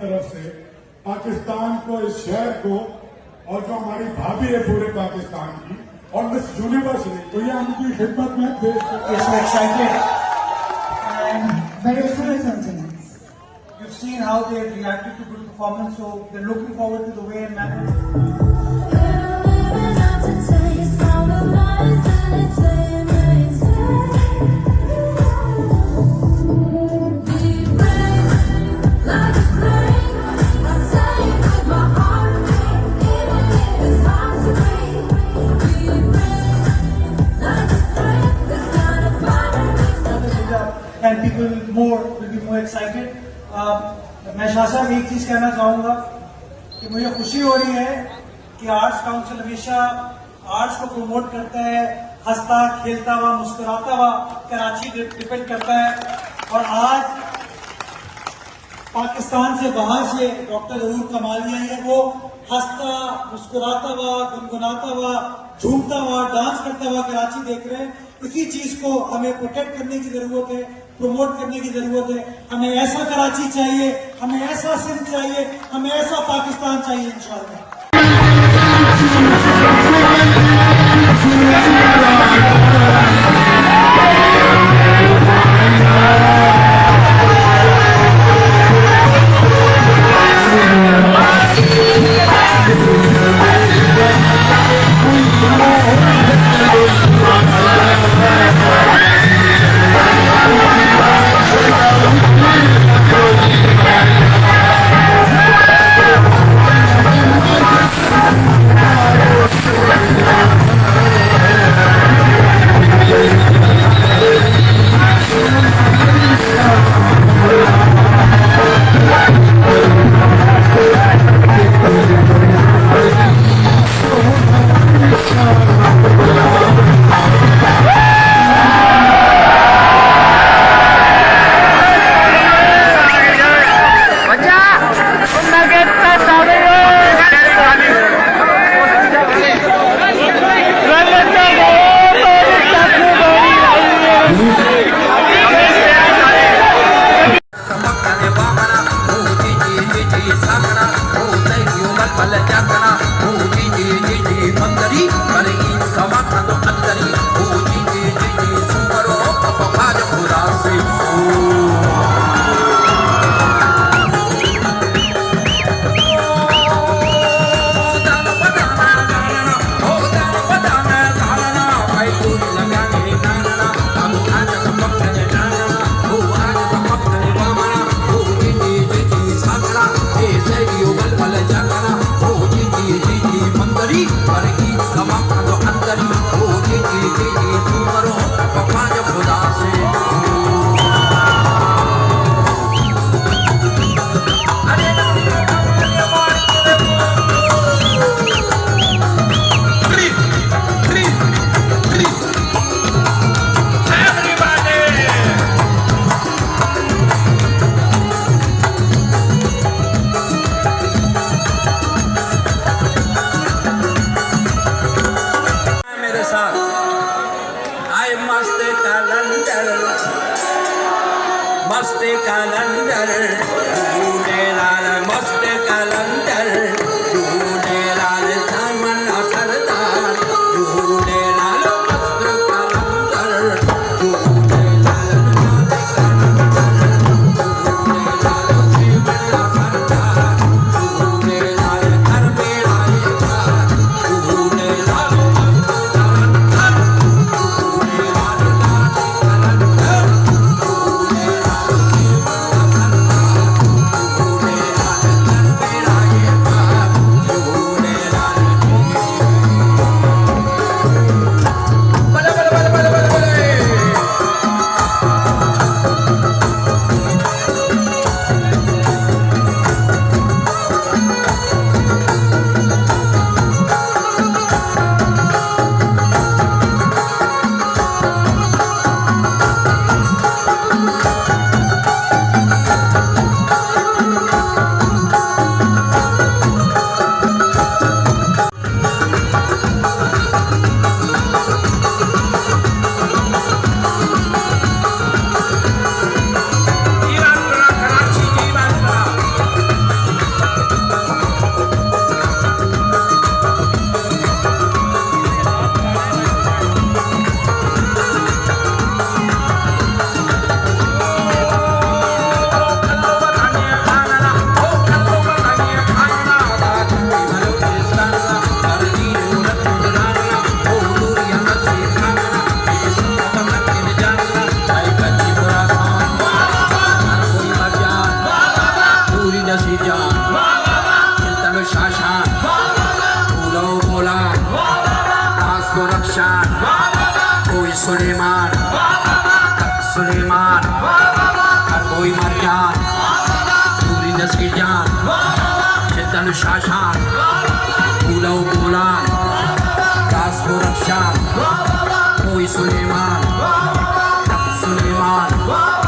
तरफ से पाकिस्तान को, इस शहर को, और जो हमारी भाभी है पूरे पाकिस्तान की, और मिस यूनिवर्स है, तो ये उनकी खिदमत में देश को excited and very full of sentiments. You've seen how they have reacted to good performance, so they're looking forward to the way and manner. And people will be more excited. मैं शाह साहब एक चीज कहना चाहूंगा कि मुझे खुशी हो रही है कि आर्ट्स काउंसिल हमेशा आर्ट्स को प्रमोट करता है, हंसता खेलता हुआ मुस्कुराता हुआ कराची डिपेंड करता है। और आज पाकिस्तान से बाहर से डॉक्टर जरूर कमाली आई है, वो हंसता मुस्कुराता हुआ गुनगुनाता हुआ झूमता हुआ डांस करता हुआ कराची देख रहे हैं। इसी चीज को हमें प्रोटेक्ट करने की जरूरत है, प्रमोट करने की जरूरत है। हमें ऐसा कराची चाहिए, हमें ऐसा सिंध चाहिए, हमें ऐसा पाकिस्तान चाहिए इंशाअल्लाह। मस्त कलंदर झूलेलाल, मस्त कलंदर झूलेलाल, दामन सरदार झूलेलाल, मस्त कलंदर झूलेलाल, झूलेलाल शिवला सरदार झूलेलाल, घर मेरा एक झूलेलाल, मस्त कलंदर झूलेलाल, दामन कलंदर सुलेमान सुलेमान कोई मरजान पूरी नस्ल जान चितन शाशान फूलो बोलान रासो रक्षान कोई सुलेमान सुलेमान